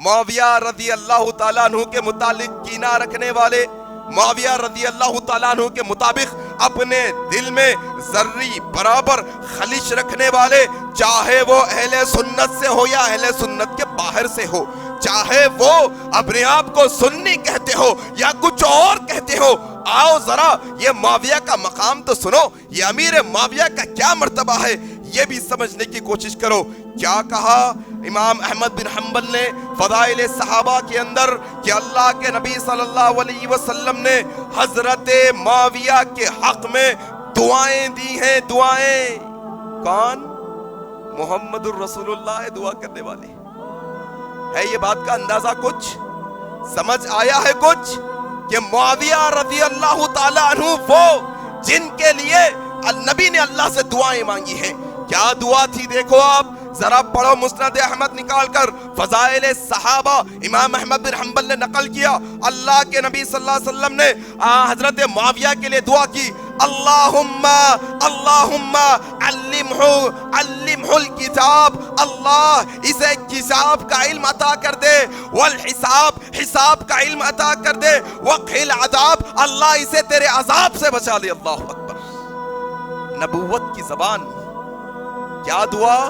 معاویہ رضی اللہ تعالیٰ عنہ کے متعلق کینہ رکھنے والے، معاویہ رضی اللہ تعالیٰ عنہ کے مطابق اپنے دل میں ذری برابر خلش رکھنے والے، چاہے وہ اہل سنت سے ہو یا اہل سنت کے باہر سے ہو، چاہے وہ اپنے آپ کو سنی کہتے ہو یا کچھ اور کہتے ہو، آؤ ذرا یہ معاویہ کا مقام تو سنو، یہ امیر معاویہ کا کیا مرتبہ ہے، یہ بھی سمجھنے کی کوشش کرو۔ کیا کہا امام احمد بن حنبل نے فضائل صحابہ کے اندر کہ اللہ کے نبی صلی اللہ علیہ وسلم نے حضرت معاویہ کے حق میں دعائیں دی ہیں، دعائیں۔ کون؟ محمد الرسول اللہ دعا کرنے والے ہے۔ یہ بات کا اندازہ کچھ سمجھ آیا ہے کچھ کہ معاویہ رضی اللہ تعالی عنہ وہ جن کے لیے نبی نے اللہ سے دعائیں مانگی ہیں، کیا دعا تھی دیکھو آپ ذرا پڑھو مسند احمد نکال کر، فضائل صحابہ امام احمد بن حنبل نے نقل کیا، اللہ کے نبی صلی اللہ علیہ وسلم نے حضرت معاویہ کے لیے دعا کی، اللہم علمہ الکتاب، اللہ اسے کتاب کا علم عطا کر دے، والحساب حساب کا علم عطا کر دے، وقہ العذاب اللہ اسے تیرے عذاب سے بچا لے۔ اللہ اکبر، نبوت کی زبان، کیا دعا؟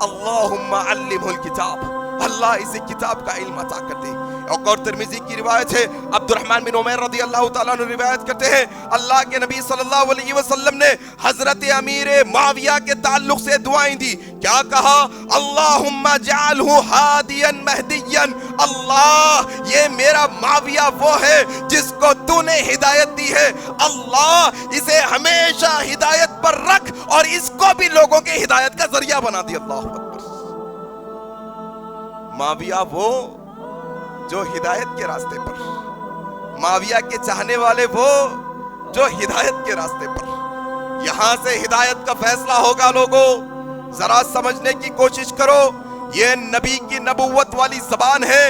اللہم علمہ الکتاب، اللہ اسے کتاب کا علم عطا کر دے۔ اور ترمذی کی روایت ہے، عبد الرحمن بن عمیر رضی اللہ تعالیٰ عنہ روایت کرتے ہیں، اللہ کے نبی صلی اللہ علیہ وسلم نے حضرت امیر معاویہ کے تعلق سے دعائیں دی، کیا کہا؟ اللہم جعلہ ہادیا مہدیا، اللہ یہ میرا معاویہ وہ ہے جس کو تو نے ہدایت دی ہے، اللہ اسے ہمیشہ ہدایت پر رکھ اور اس کو بھی لوگوں کے ہدایت کا ذریعہ بنا دی۔ اللہ اکبر، معاویہ وہ جو ہدایت کے راستے پر، معاویہ کے چاہنے والے وہ جو ہدایت کے راستے پر۔ یہاں سے ہدایت کا فیصلہ ہوگا۔ لوگوں ذرا سمجھنے کی کوشش کرو، یہ نبی کی نبوت والی زبان ہے،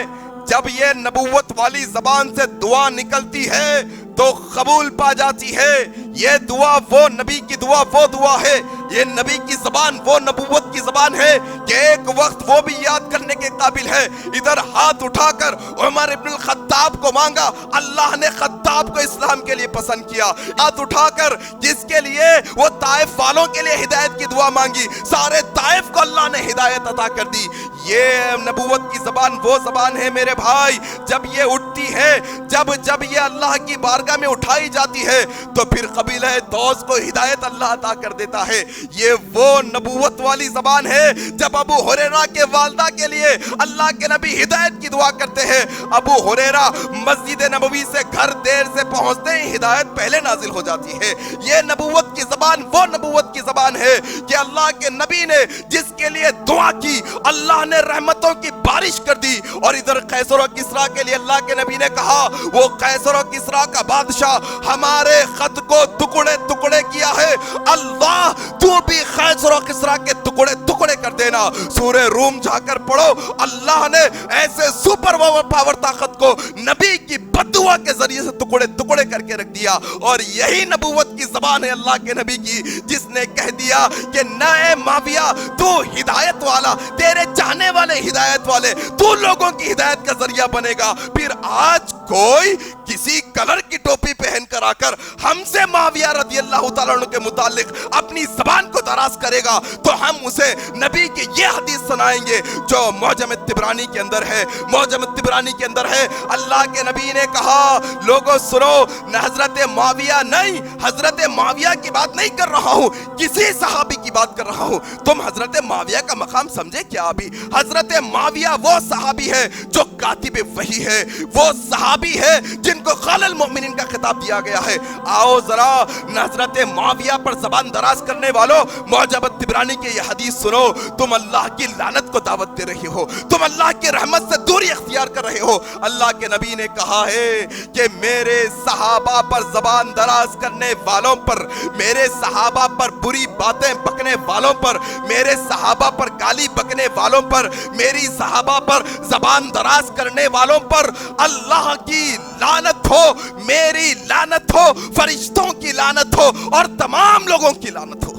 جب یہ نبوت والی زبان سے دعا نکلتی ہے تو قبول پا جاتی ہے۔ یہ دعا وہ نبی کی دعا وہ دعا ہے، یہ نبی کی زبان وہ نبوت کی زبان ہے کہ ایک وقت وہ بھی یاد کرنے کے قابل ہے۔ ادھر ہاتھ اٹھا کر عمر ابن الخطاب کو مانگا، اللہ نے خطاب کو اسلام کے لیے پسند کیا۔ ہاتھ اٹھا کر جس کے لیے وہ طائف والوں کے لیے ہدایت کی دعا مانگی، سارے طائف کو اللہ نے ہدایت عطا کر دی۔ یہ نبوت کی زبان وہ زبان ہے میرے بھائی، جب یہ اٹھتی ہے، جب یہ اللہ کی بارگاہ میں اٹھائی جاتی ہے تو پھر قبیلہ دوس کو ہدایت اللہ عطا کر دیتا ہے۔ یہ وہ نبوت والی زبان ہے جب ابو ہریرہ کے والدہ کے لیے اللہ کے نبی ہدایت کی دعا کرتے ہیں، ابو ہریرہ مسجد نبوی سے گھر دیر سے پہنچتے ہیں، ہدایت پہلے نازل ہو جاتی ہے۔ یہ نبوت کی زبان وہ نبوت کی زبان ہے کہ اللہ کے نبی نے جس کے لیے دعا کی اللہ نے رحمتوں کی بارش کر دی، اور ادھر قیصر و کسریٰ کے لیے اللہ کے نبی نے کہا وہ قیصر و کسریٰ کا بادشاہ ہمارے خط کو ٹکڑے ٹکڑے کیا ہے، اللہ تو بھی قیصر و کسریٰ کے ٹکڑے ٹکڑے کر دینا۔ سورہ روم جا کر پڑھو، اللہ نے ایسے سپر پاور طاقت کو نبی کی بددعا کے ذریعے سے ٹکڑے ٹکڑے کر کے رکھ دیا، اور یہی نبوت کی زبان ہے اللہ کے نبی کی، جس نے کہہ دیا کہ نہ اے معاویہ تو ہدایت والا، تیرے چاہنے والے ہدایت والے، تو لوگوں کی ہدایت کا ذریعہ بنے گا۔ پھر آج کوئی کسی کلر کی ٹوپی پہن کر آ کر ہم سے معاویہ رضی اللہ تعالیٰ عنہ کے متعلق اپنی زبان کو دراز کرے گا تو ہم اسے نبی کی یہ حدیث سنائیں گے جو معجم الطبرانی کے اندر ہے۔ معجم الطبرانی کے اندر ہے، اللہ کے نبی نے کہا لوگوں سنو، نہ حضرت معاویہ نہیں، حضرت معاویہ کی بات نہیں کر رہا ہوں، کسی صحابی کی بات کر رہا ہوں۔ تم حضرت معاویہ کا مقام سمجھے کیا؟ ابھی حضرت معاویہ وہ صحابی ہے جو کاتب وحی ہے، وہ صحابی ہے جن کو خال المؤمنین کا خطاب دیا گیا ہے۔ آؤ ذرا حضرت معاویہ پر زبان دراز کرنے والوں، معجم الطبرانی کی یہ حدیث سنو، تم اللہ کی لعنت کو دعوت دے رہے ہو، تم اللہ کی رحمت سے دوری اختیار کر رہے ہو۔ اللہ کے نبی نے کہا ہے کہ میرے صحابہ پر زبان دراز کرنے والوں پر، میرے صحابہ پر بری باتیں بکنے والوں پر، میرے صحابہ پر گالی بکنے والوں پر، میری صحابہ پر زبان دراز کرنے والوں پر اللہ کی لعنت ہو، میری لعنت ہو، فرشتوں کی لعنت ہو، اور تمام لوگوں کی لعنت ہو۔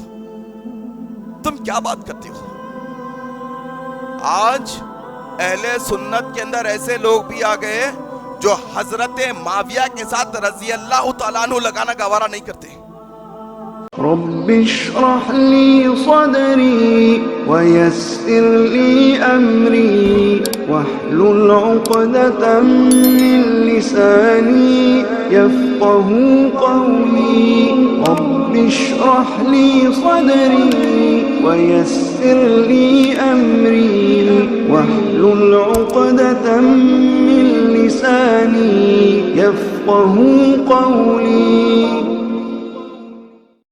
تم کیا بات کرتے ہو؟ آج اہل سنت کے اندر ایسے لوگ بھی آ گئے جو حضرت معاویہ کے ساتھ رضی اللہ تعالیٰ عنہ لگانا گوارا نہیں کرتے. رب اشرح لي صدري ويسر لي أمري واحلل عقدة من لساني يفقه قولي. رب اشرح لي صدري ويسر لي أمري واحلل عقدة من لساني يفقه قولي.